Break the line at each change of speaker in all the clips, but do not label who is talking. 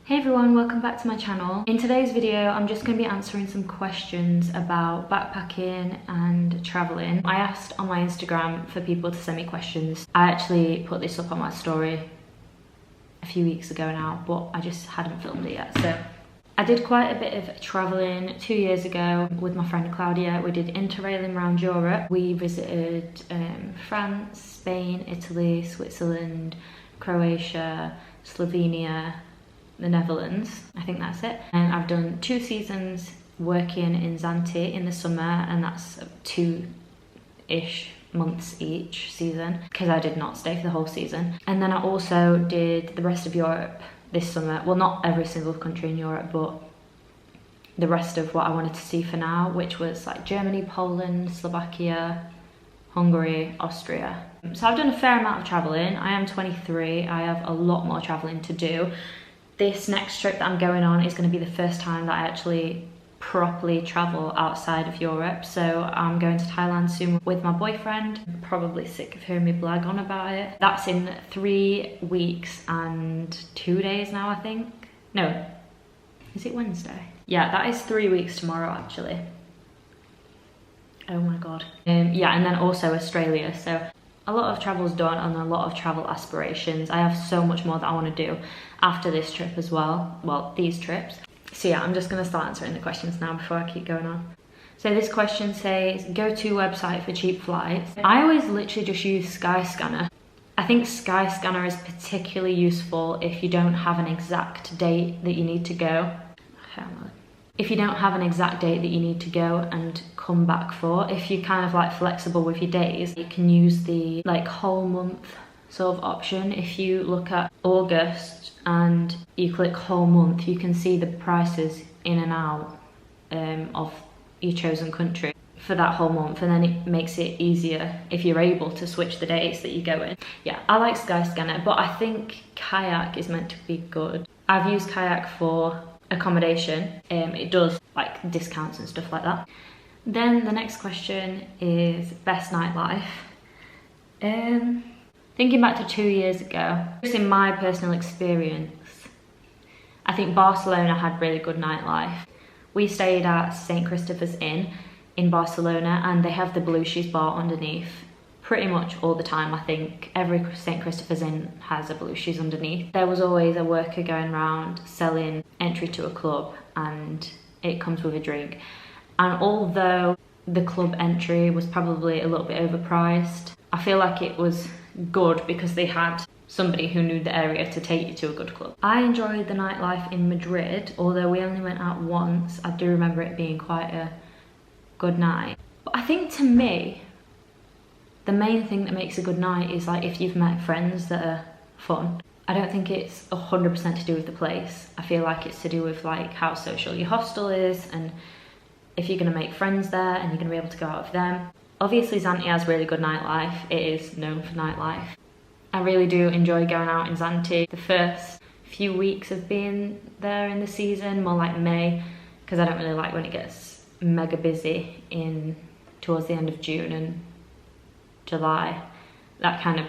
Hey everyone, welcome back to my channel. In today's video, I'm just going to be answering some questions about backpacking and traveling. I asked on my Instagram for people to send me questions. I actually put this up on my story a few weeks ago now, but I just hadn't filmed it yet. So I did quite a bit of traveling 2 years ago with my friend Claudia. We did interrailing around Europe. We visited France, Spain, Italy, Switzerland, Croatia, Slovenia, the Netherlands. I think that's it. And I've done 2 seasons working in Zante in the summer, and that's 2-ish months each season because I did not stay for the whole season. And then I also did the rest of Europe this summer. Well, not every single country in Europe, but the rest of what I wanted to see for now, which was like Germany, Poland, Slovakia, Hungary, Austria. So I've done a fair amount of traveling. I am 23. I have a lot more traveling to do. This next trip that I'm going on is going to be the first time that I actually properly travel outside of Europe. So I'm going to Thailand soon with my boyfriend. I'm probably sick of hearing me blag on about it. That's in 3 weeks and 2 days now, I think. No, is it Wednesday? Yeah, that is 3 weeks tomorrow actually. Oh my god. Yeah, and then also Australia. So a lot of travel's done and a lot of travel aspirations. I have so much more that I want to do after this trip as well. Well, these trips. So yeah, I'm just going to start answering the questions now before I keep going on. So this question says, go-to website for cheap flights. I always literally just use Skyscanner. I think Skyscanner is particularly useful if you don't have an exact date that you need to go. If you don't have an exact date that you need to go and come back for, if you're kind of like flexible with your days, you can use the like whole month sort of option. If you look at August and you click whole month, you can see the prices in and out of your chosen country for that whole month, and then it makes it easier if you're able to switch the days that you go in. Yeah, I like Skyscanner, but I think Kayak is meant to be good. I've used Kayak for accommodation. It does like discounts and stuff like that. Then the next question is best nightlife. Thinking back to 2 years ago, just in my personal experience, I think Barcelona had really good nightlife. We stayed at St. Christopher's Inn in Barcelona, and they have the Blue Shoes bar underneath pretty much all the time. I think every St. Christopher's Inn has a Blue Shoes underneath. There was always a worker going around selling entry to a club, and it comes with a drink. And although the club entry was probably a little bit overpriced, I feel like it was good because they had somebody who knew the area to take you to a good club. I enjoyed the nightlife in Madrid, although we only went out once. I do remember it being quite a good night. But I think to me, the main thing that makes a good night is like if you've met friends that are fun. I don't think it's 100% to do with the place. I feel like it's to do with like how social your hostel is, and if you're going to make friends there and you're going to be able to go out with them. Obviously Zante has really good nightlife. It is known for nightlife. I really do enjoy going out in Zante. The first few weeks of being there in the season, more like May, because I don't really like when it gets mega busy towards the end of June and July. That kind of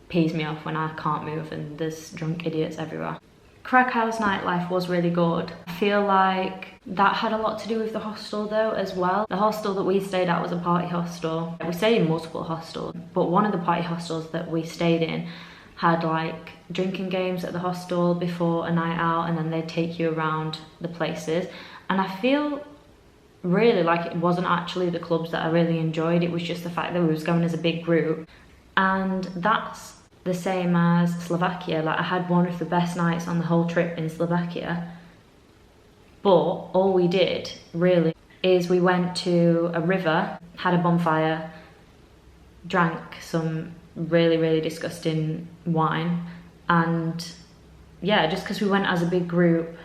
pees me off when I can't move and there's drunk idiots everywhere. Krakow's nightlife was really good. I feel like that had a lot to do with the hostel though as well. The hostel that we stayed at was a party hostel. We stayed in multiple hostels, but one of the party hostels that we stayed in had like drinking games at the hostel before a night out, and then they'd take you around the places. And I feel really like it wasn't actually the clubs that I really enjoyed, it was just the fact that we was going as a big group. And that's the same as Slovakia. Like I had one of the best nights on the whole trip in Slovakia, but all we did really is we went to a river, had a bonfire, drank some really disgusting wine, and yeah, just because we went as a big group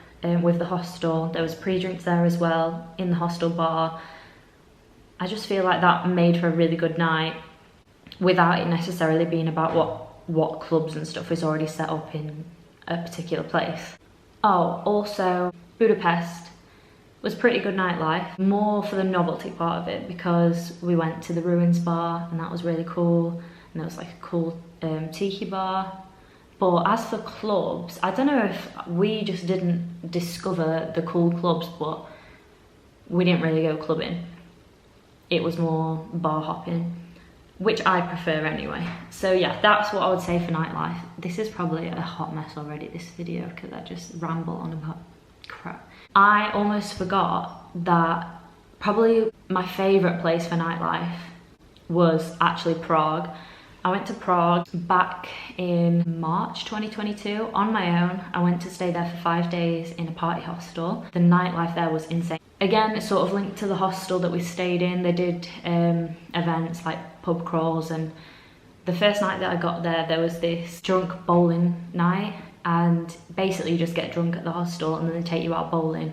with the hostel. There was pre-drinks there as well in the hostel bar. I just feel like that made for a really good night without it necessarily being about what clubs and stuff is already set up in a particular place. Oh, also Budapest was pretty good nightlife, more for the novelty part of it, because we went to the Ruins bar and that was really cool, and there was like a cool tiki bar But as for clubs, I don't know if we just didn't discover the cool clubs, but we didn't really go clubbing. It was more bar hopping, which I prefer anyway. So yeah, that's what I would say for nightlife. This is probably a hot mess already, this video, because I just ramble on about crap. I almost forgot that probably my favourite place for nightlife was actually Prague. I went to Prague back in March 2022 on my own. I went to stay there for 5 days in a party hostel. The nightlife there was insane. Again, it's sort of linked to the hostel that we stayed in. They did events like pub crawls, and the first night that I got there, there was this drunk bowling night, and basically you just get drunk at the hostel and then they take you out bowling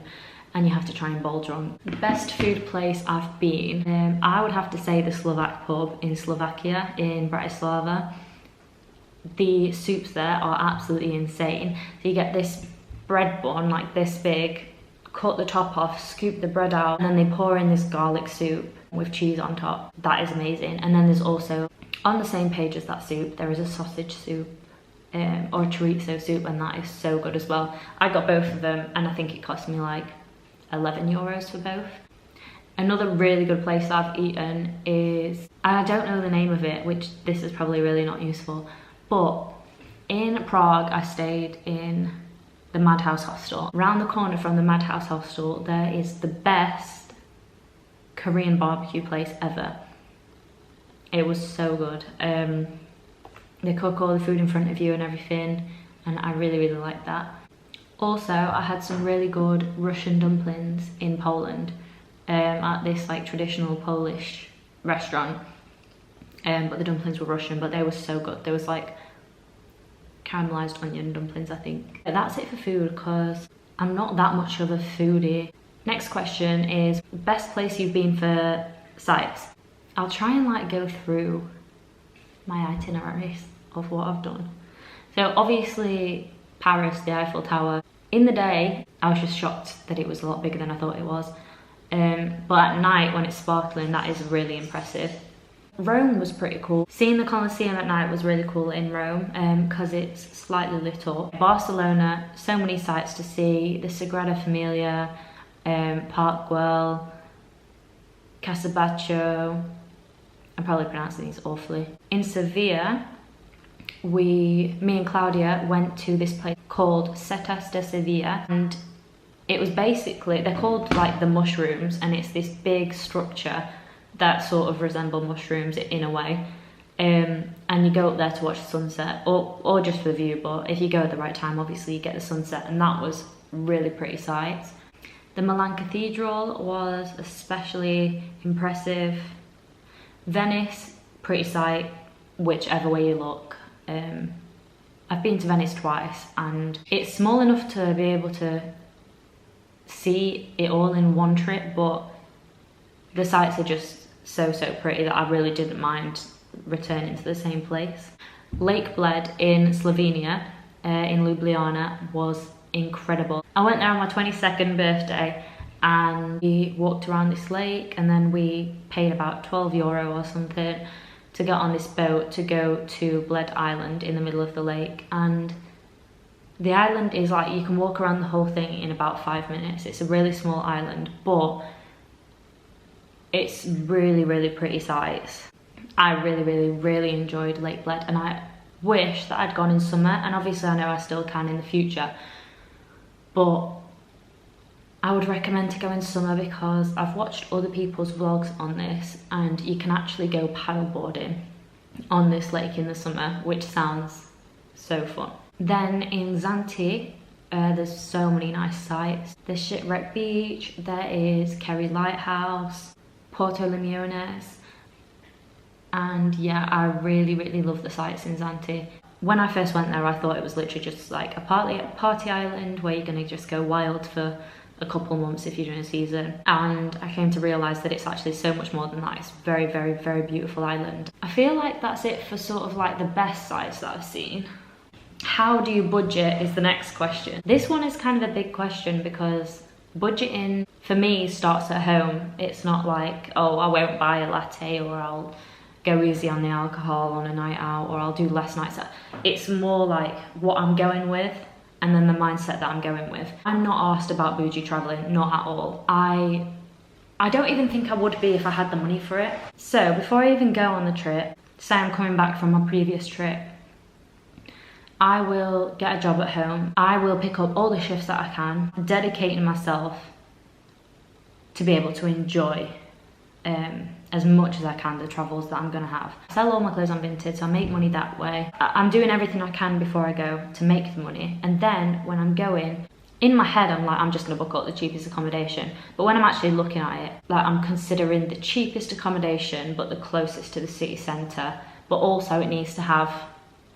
and you have to try and bowl drunk. The best food place I've been, I would have to say the Slovak pub in Slovakia, in Bratislava. The soups there are absolutely insane. So you get this bread bun, like this big, cut the top off, scoop the bread out, and then they pour in this garlic soup with cheese on top. That is amazing. And then there's also, on the same page as that soup, there is a sausage soup, or a chorizo soup, and that is so good as well. I got both of them, and I think it cost me like 11 euros for both. Another really good place I've eaten is, I don't know the name of it, which this is probably really not useful, but in Prague I stayed in the Madhouse Hostel. Around the corner from the Madhouse Hostel there is the best Korean barbecue place ever. It was so good. They cook all the food in front of you and everything, and I really liked that. Also, I had some really good Russian dumplings in Poland at this like traditional Polish restaurant, but the dumplings were Russian, but they were so good. There was like caramelized onion dumplings, I think. But that's it for food, because I'm not that much of a foodie. Next question is best place you've been for sights. I'll try and like go through my itineraries of what I've done. So obviously Paris, the Eiffel Tower. In the day, I was just shocked that it was a lot bigger than I thought it was. But at night, when it's sparkling, that is really impressive. Rome was pretty cool. Seeing the Colosseum at night was really cool in Rome, because it's slightly lit up. Barcelona, so many sights to see. The Sagrada Familia, Park Güell, Casa Batlló. I'm probably pronouncing these awfully. In Sevilla, me and Claudia went to this place called Setas de Sevilla, and it was basically, they're called like the mushrooms, and it's this big structure that sort of resemble mushrooms in a way, and you go up there to watch the sunset, or just for the view, but if you go at the right time obviously you get the sunset, and that was really pretty sights. The Milan Cathedral was especially impressive. Venice, pretty sight whichever way you look. I've been to Venice twice, and it's small enough to be able to see it all in one trip, but the sights are just so pretty that I really didn't mind returning to the same place. Lake Bled in Slovenia, in Ljubljana, was incredible. I went there on my 22nd birthday, and we walked around this lake, and then we paid about 12 euro or something to get on this boat to go to Bled Island in the middle of the lake. And the island is like, you can walk around the whole thing in about 5 minutes. It's a really small island, but it's really pretty sights. I really enjoyed Lake Bled, and I wish that I'd gone in summer, and obviously I know I still can in the future, but I would recommend to go in summer because I've watched other people's vlogs on this, and you can actually go paddleboarding on this lake in the summer, which sounds so fun. Then in Zante, there's so many nice sights. There's Shipwreck Beach, there is Kerry Lighthouse, Porto Limones, and yeah, I really love the sights in Zante. When I first went there, I thought it was literally just like a party island where you're gonna just go wild for a couple months if you're doing a season, and I came to realise that it's actually so much more than that. It's very beautiful island. I feel like that's it for sort of like the best sites that I've seen. How do you budget is the next question. This one is kind of a big question because budgeting for me starts at home. It's not like, oh, I won't buy a latte or I'll go easy on the alcohol on a night out, or I'll do less nights out. It's more like what I'm going with and then the mindset that I'm going with. I'm not asked about bougie traveling, not at all. I don't even think I would be if I had the money for it. So before I even go on the trip, say I'm coming back from my previous trip, I will get a job at home. I will pick up all the shifts that I can, dedicating myself to be able to enjoy as much as I can the travels that I'm gonna have. I sell all my clothes on Vinted, so I make money that way. I'm doing everything I can before I go to make the money, and then when I'm going, in my head I'm like, I'm just gonna book up the cheapest accommodation. But when I'm actually looking at it, like, I'm considering the cheapest accommodation but the closest to the city centre, but also it needs to have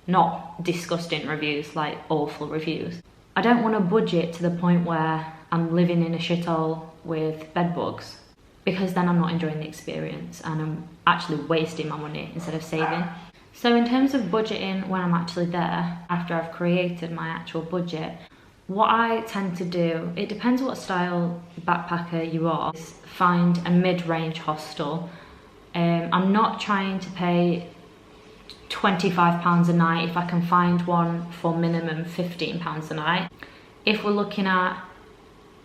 not disgusting reviews, like awful reviews. I don't want to budget to the point where I'm living in a shithole with bed bugs, because then I'm not enjoying the experience and I'm actually wasting my money instead of saving. So in terms of budgeting when I'm actually there, after I've created my actual budget, what I tend to do, it depends what style backpacker you are, is find a mid-range hostel. I'm not trying to pay £25 a night if I can find one for minimum £15 a night. If we're looking at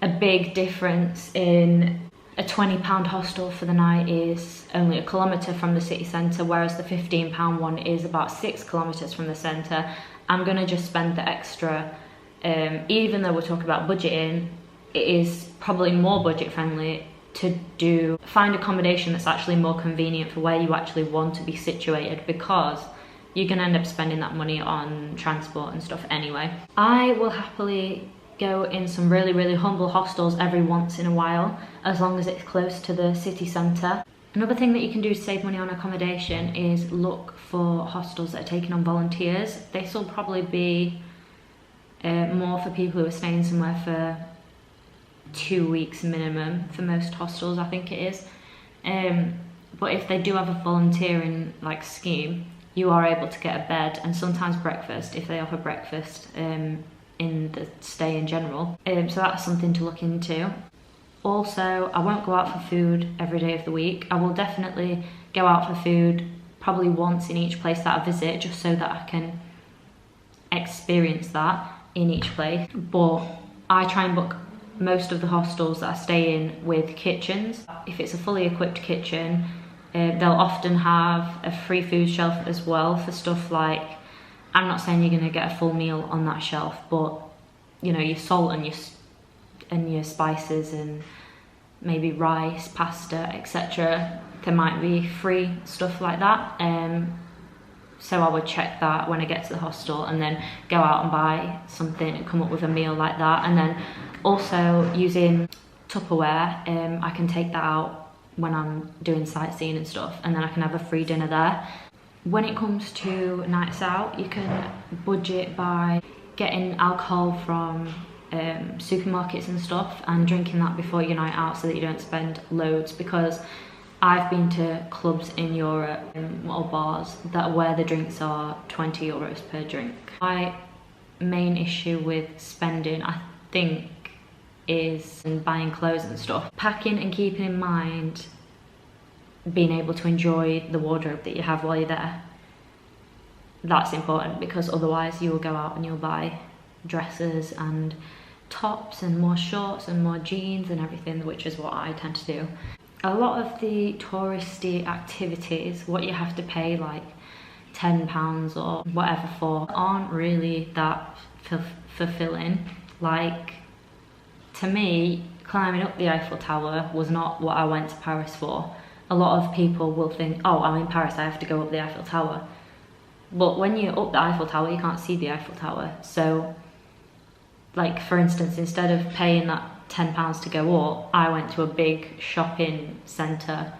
a big difference in a £20 hostel for the night is only 1 kilometre from the city centre, whereas the £15 one is about 6 kilometres from the centre, I'm going to just spend the extra. Even though we're talking about budgeting, it is probably more budget friendly to find accommodation that's actually more convenient for where you actually want to be situated, because you're going to end up spending that money on transport and stuff anyway. I will happily go in some really, really humble hostels every once in a while, as long as it's close to the city centre. Another thing that you can do to save money on accommodation is look for hostels that are taking on volunteers. This will probably be more for people who are staying somewhere for 2 weeks minimum for most hostels, I think it is. But if they do have a volunteering scheme, you are able to get a bed and sometimes breakfast if they offer breakfast in the stay in general. So that's something to look into. Also, I won't go out for food every day of the week. I will definitely go out for food probably once in each place that I visit, just so that I can experience that in each place. But I try and book most of the hostels that I stay in with kitchens. If it's a fully equipped kitchen, they'll often have a free food shelf as well for stuff like, I'm not saying you're going to get a full meal on that shelf, but you know, your salt and your spices and maybe rice, pasta, etc. There might be free stuff like that. So I would check that when I get to the hostel, and then go out and buy something and come up with a meal like that. And then also using Tupperware, I can take that out when I'm doing sightseeing and stuff, and then I can have a free dinner there. When it comes to nights out, you can budget by getting alcohol from supermarkets and stuff and drinking that before your night out so that you don't spend loads, because I've been to clubs in Europe or bars where the drinks are €20 per drink. My main issue with spending, I think, is buying clothes and stuff. Packing and keeping in mind being able to enjoy the wardrobe that you have while you're there. That's important, because otherwise you will go out and you'll buy dresses and tops and more shorts and more jeans and everything, which is what I tend to do. A lot of the touristy activities, what you have to pay like £10 or whatever for, aren't really that fulfilling. Like, to me, climbing up the Eiffel Tower was not what I went to Paris for. A lot of people will think, oh, I'm in Paris, I have to go up the Eiffel Tower. But when you're up the Eiffel Tower, you can't see the Eiffel Tower. So, like, for instance, instead of paying that £10 to go up, I went to a big shopping centre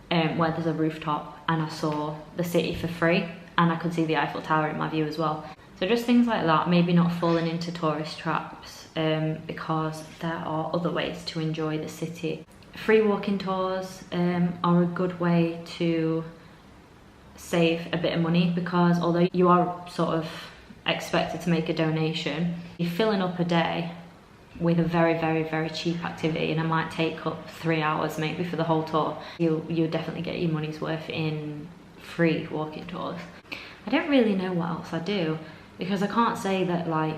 where there's a rooftop, and I saw the city for free, and I could see the Eiffel Tower in my view as well. So just things like that, maybe not falling into tourist traps, because there are other ways to enjoy the city. Free walking tours are a good way to save a bit of money, because although you are sort of expected to make a donation, you're filling up a day with a very, very, very cheap activity, and it might take up 3 hours maybe for the whole tour. You'll definitely get your money's worth in free walking tours. I don't really know what else I do, because I can't say that like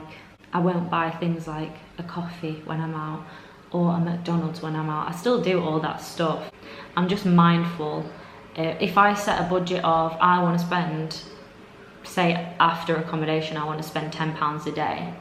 I won't buy things like a coffee when I'm out or a McDonald's when I'm out. I still do all that stuff. I'm just mindful. If I set a budget of I want to spend, say after accommodation, I want to spend £10 a day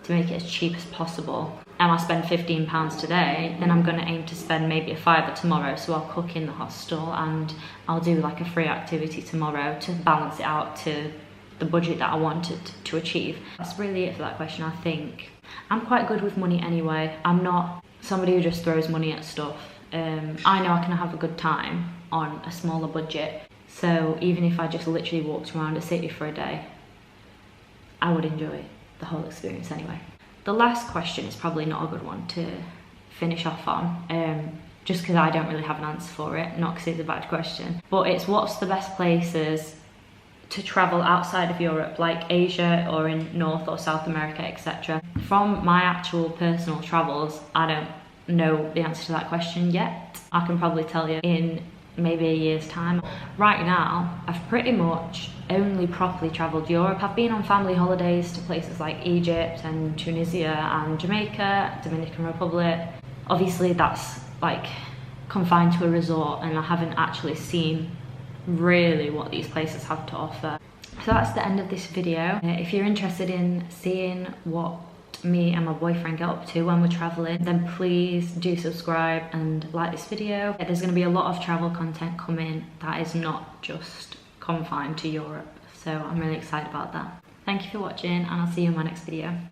to make it as cheap as possible, and I spend £15 today, then I'm going to aim to spend maybe a £5 tomorrow. So I'll cook in the hostel and I'll do like a free activity tomorrow to balance it out to the budget that I wanted to achieve. That's really it for that question. I think I'm quite good with money anyway. I'm not somebody who just throws money at stuff. I know I can have a good time on a smaller budget. So even if I just literally walked around a city for a day, I would enjoy the whole experience anyway. The last question is probably not a good one to finish off on, just because I don't really have an answer for it, not because it's a bad question, but it's what's the best places to travel outside of Europe, like Asia or in North or South America, etc. From my actual personal travels, I don't know the answer to that question yet. I can probably tell you in maybe a year's time. Right now, I've pretty much only properly travelled Europe. I've been on family holidays to places like Egypt and Tunisia and Jamaica, Dominican Republic. Obviously that's like confined to a resort, and I haven't actually seen really what these places have to offer. So that's the end of this video. If you're interested in seeing what me and my boyfriend get up to when we're traveling, then please do subscribe and like this video. There's going to be a lot of travel content coming that is not just confined to Europe, so I'm really excited about that. Thank you for watching, and I'll see you in my next video.